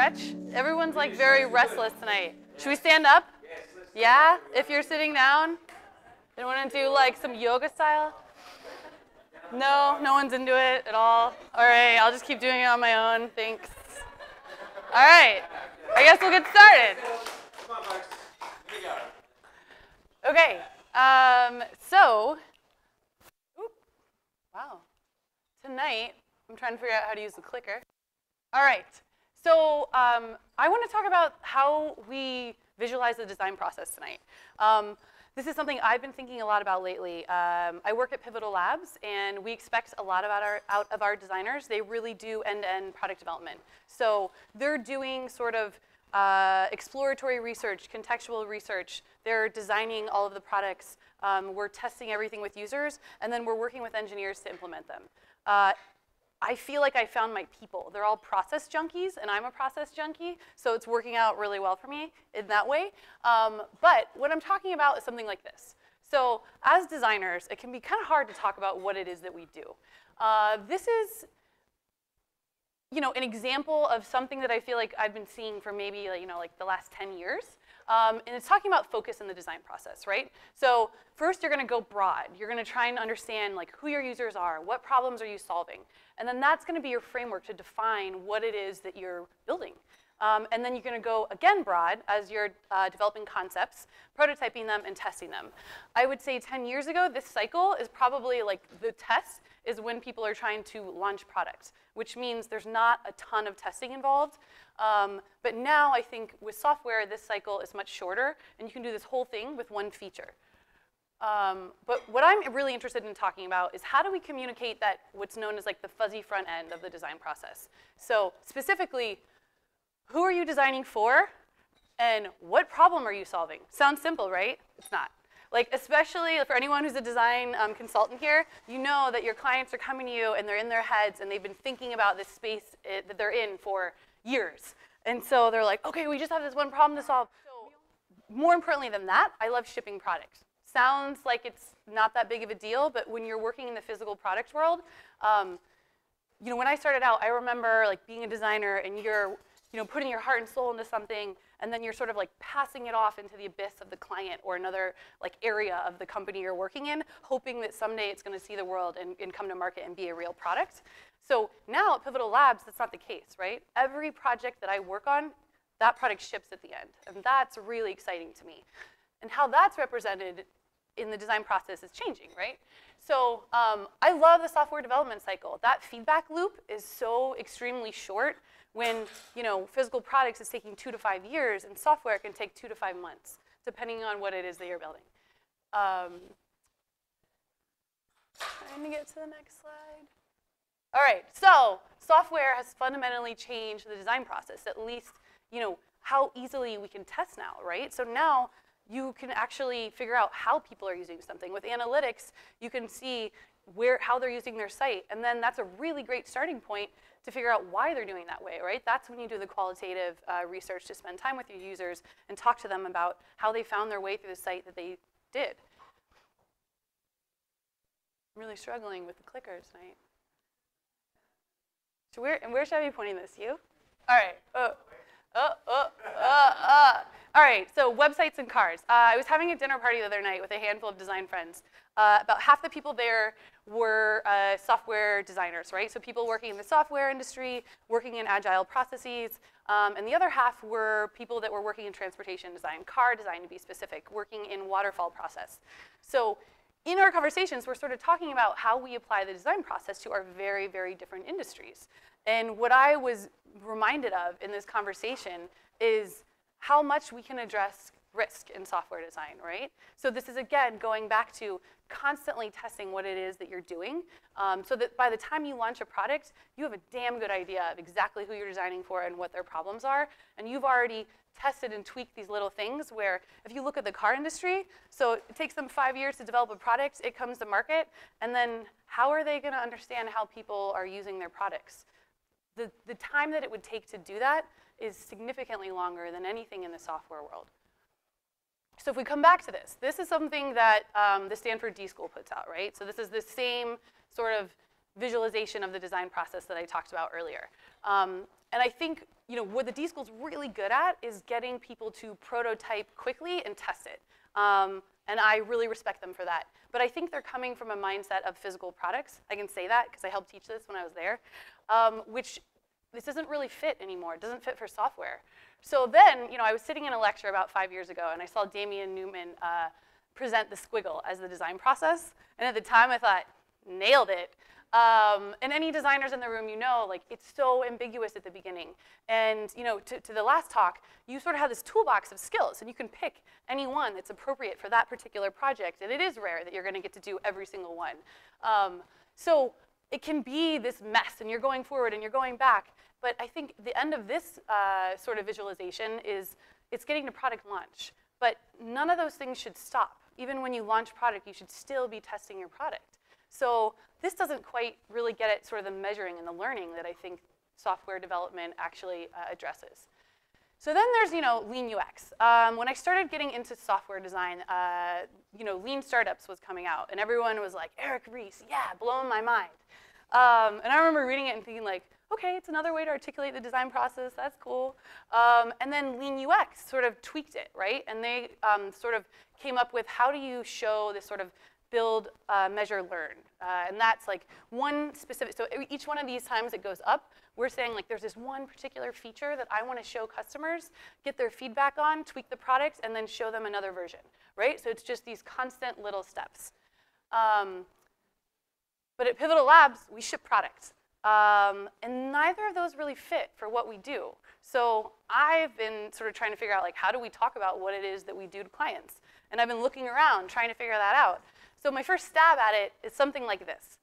stretch? Everyone's like very restless tonight. Should we stand up? Yeah? If you're sitting down? They want to do like some yoga style? No? No one's into it at all? All right, I'll just keep doing it on my own. Thanks. All right. I guess we'll get started. Come on, folks. Here we go. Okay. Wow. Tonight, I'm trying to figure out how to use the clicker. All right. So I want to talk about how we visualize the design process tonight. This is something I've been thinking a lot about lately. I work at Pivotal Labs, and we expect a lot out of our designers. They really do end-to-end product development. So they're doing sort of exploratory research, contextual research. They're designing all of the products. We're testing everything with users, and then we're working with engineers to implement them. I feel like I found my people. They're all process junkies, and I'm a process junkie, so it's working out really well for me in that way. But what I'm talking about is something like this. So as designers, it can be kind of hard to talk about what it is that we do. This is an example of something that I feel like I've been seeing for maybe like the last 10 years. And it's talking about focus in the design process, right? So first you're going to go broad. You're going to try and understand like who your users are, what problems are you solving, and then that's going to be your framework to define what it is that you're building. And then you're going to go again broad as you're developing concepts, prototyping them, and testing them. I would say 10 years ago, this cycle is probably like the test is when people are trying to launch products, which means there's not a ton of testing involved. But now I think with software, this cycle is much shorter, and you can do this whole thing with one feature. But what I'm really interested in talking about is how do we communicate that what's known as like the fuzzy front end of the design process. So specifically, who are you designing for, and what problem are you solving? Sounds simple, right? It's not. Like, especially for anyone who's a design consultant here, you know that your clients are coming to you and they're in their heads and they've been thinking about this space that they're in for years. And so they're like, okay, we just have this one problem to solve. So more importantly than that, I love shipping products. Sounds like it's not that big of a deal, but when you're working in the physical product world, when I started out, I remember like being a designer and you're putting your heart and soul into something, and then you're sort of like passing it off into the abyss of the client or another like area of the company you're working in, hoping that someday it's going to see the world and come to market and be a real product. So now at Pivotal Labs, that's not the case, right? Every project that I work on, that product ships at the end, and that's really exciting to me. And how that's represented in the design process is changing, right? So I love the software development cycle. That feedback loop is so extremely short. When physical products is taking 2 to 5 years, and software can take 2 to 5 months, depending on what it is that you're building. Trying to get to the next slide. All right, so software has fundamentally changed the design process, at least how easily we can test now, right? So now you can actually figure out how people are using something. With analytics, you can see how they're using their site, and then that's a really great starting point to figure out why they're doing that way, right? That's when you do the qualitative research to spend time with your users and talk to them about how they found their way through the site that they did. I'm really struggling with the clicker tonight. So where should I be pointing this? You? All right. All right, so websites and cars. I was having a dinner party the other night with a handful of design friends. About half the people there were software designers, right? So people working in the software industry, working in agile processes, and the other half were people that were working in transportation design, car design to be specific, working in waterfall process. So in our conversations, we're sort of talking about how we apply the design process to our very, very different industries. And what I was reminded of in this conversation is how much we can address risk in software design, right? So this is, again, going back to constantly testing what it is that you're doing so that by the time you launch a product, you have a damn good idea of exactly who you're designing for and what their problems are. And you've already tested and tweaked these little things where if you look at the car industry, so it takes them 5 years to develop a product, it comes to market, and then how are they going to understand how people are using their products? The time that it would take to do that is significantly longer than anything in the software world. So if we come back to this is something that the Stanford D School puts out, right? So this is the same sort of visualization of the design process that I talked about earlier. And I think what the D School's really good at is getting people to prototype quickly and test it. And I really respect them for that. But I think they're coming from a mindset of physical products. I can say that because I helped teach this when I was there, which this doesn't really fit anymore. It doesn't fit for software. So then, I was sitting in a lecture about 5 years ago, and I saw Damien Newman present the Squiggle as the design process. And at the time, I thought, nailed it. And any designers in the room, like it's so ambiguous at the beginning. And to the last talk, you sort of have this toolbox of skills, and you can pick any one that's appropriate for that particular project. And it is rare that you're going to get to do every single one. So it can be this mess, and you're going forward and you're going back. But I think the end of this sort of visualization is it's getting to product launch. But none of those things should stop. Even when you launch product, you should still be testing your product. So this doesn't quite really get at sort of the measuring and the learning that I think software development actually addresses. So then there's, lean UX. When I started getting into software design, lean startups was coming out, and everyone was like, Eric Ries, yeah, blowing my mind. And I remember reading it and thinking like, okay, it's another way to articulate the design process, that's cool. And then lean UX sort of tweaked it, right? And they sort of came up with how do you show this sort of build, measure, learn. And that's like one specific, so each one of these times it goes up, we're saying like there's this one particular feature that I want to show customers, get their feedback on, tweak the product, and then show them another version, right? So it's just these constant little steps. But at Pivotal Labs, we ship products. And neither of those really fit for what we do. So I've been sort of trying to figure out like how do we talk about what it is that we do to clients? And I've been looking around trying to figure that out. So my first stab at it is something like this.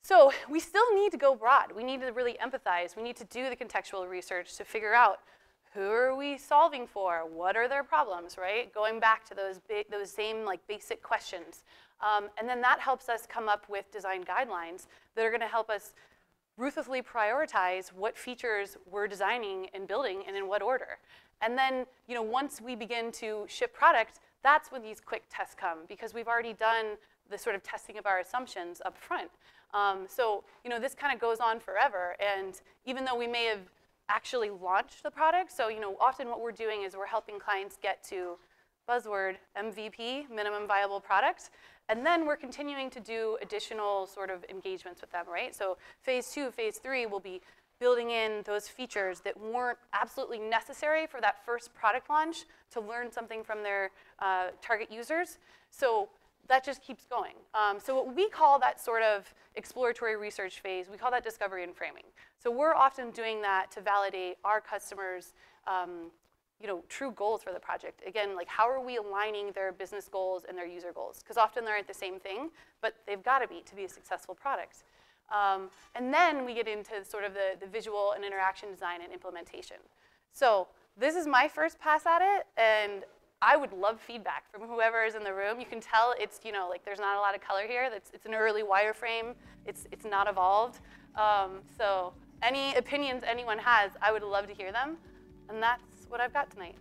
So we still need to go broad. We need to really empathize. We need to do the contextual research to figure out who are we solving for? What are their problems, right? Going back to those same like basic questions. And then that helps us come up with design guidelines that are going to help us ruthlessly prioritize what features we're designing and building and in what order. And then, once we begin to ship product, that's when these quick tests come because we've already done the sort of testing of our assumptions up front. So, this kind of goes on forever. And even though we may have actually launched the product, so, often what we're doing is we're helping clients get to buzzword MVP, minimum viable product. And then we're continuing to do additional sort of engagements with them, right? So phase 2, phase 3 will be building in those features that weren't absolutely necessary for that first product launch to learn something from their target users. So that just keeps going. So what we call that sort of exploratory research phase, we call that discovery and framing. So we're often doing that to validate our customers' true goals for the project. Again, like how are we aligning their business goals and their user goals? Because often they aren't the same thing, but they've got to be a successful product. And then we get into sort of the visual and interaction design and implementation. So this is my first pass at it, and I would love feedback from whoever is in the room. You can tell it's, like there's not a lot of color here. It's an early wireframe. It's not evolved. So any opinions anyone has, I would love to hear them. And that's what I've got tonight.